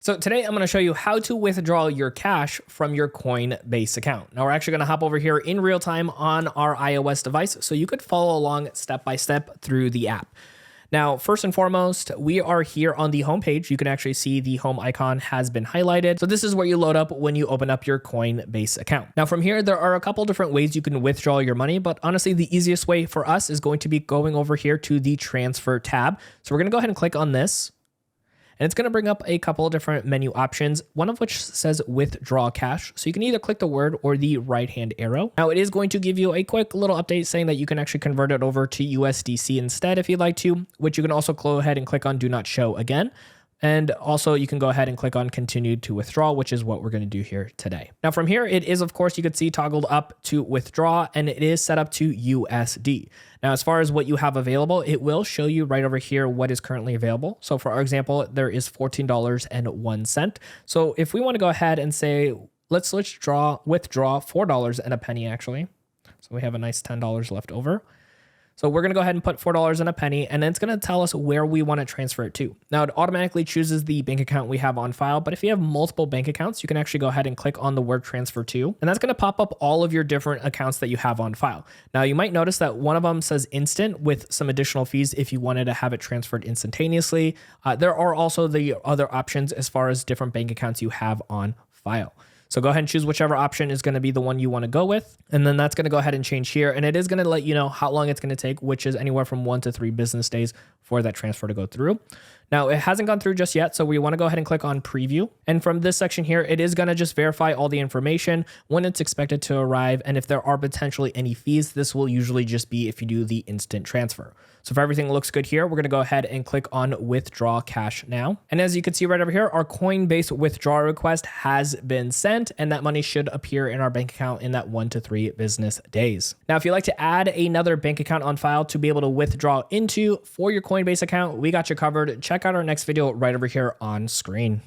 So today I'm going to show you how to withdraw your cash from your Coinbase account. Now we're actually going to hop over here in real time on our iOS device so you could follow along step by step through the app. Now, first and foremost, we are here on the home page. You can actually see the home icon has been highlighted. So this is where you load up when you open up your Coinbase account. Now from here, there are a couple different ways you can withdraw your money, but honestly, the easiest way for us is going to be going over here to the transfer tab. So we're going to go ahead and click on this. And it's going to bring up a couple of different menu options, one of which says withdraw cash. So you can either click the word or the right-hand arrow. Now it is going to give you a quick little update saying that you can actually convert it over to USDC instead if you'd like to, which you can also go ahead and click on do not show again. And also you can go ahead and click on continue to withdraw, which is what we're going to do here today. Now from here, it is, of course, you could see toggled up to withdraw, and it is set up to USD. Now, as far as what you have available, it will show you right over here what is currently available. So for our example, there is $14.01. So if we want to go ahead and say, let's withdraw $4 and a penny actually. So we have a nice $10 left over. So we're going to go ahead and put $4 and a penny, and then it's going to tell us where we want to transfer it to. Now it automatically chooses the bank account we have on file, but if you have multiple bank accounts, you can actually go ahead and click on the word transfer to, and that's going to pop up all of your different accounts that you have on file. Now you might notice that one of them says instant with some additional fees if you wanted to have it transferred instantaneously. There are also the other options as far as different bank accounts you have on file. So go ahead and choose whichever option is going to be the one you want to go with. And then that's going to go ahead and change here. And it is going to let you know how long it's going to take, which is anywhere from 1 to 3 business days for that transfer to go through. Now it hasn't gone through just yet. So we want to go ahead and click on preview. And from this section here, it is going to just verify all the information, when it's expected to arrive. And if there are potentially any fees, this will usually just be if you do the instant transfer. So if everything looks good here, we're going to go ahead and click on withdraw cash now. And as you can see right over here, our Coinbase withdrawal request has been sent, and that money should appear in our bank account in that 1 to 3 business days. Now, if you'd like to add another bank account on file to be able to withdraw into for your Coinbase account, we got you covered. Check out our next video right over here on screen.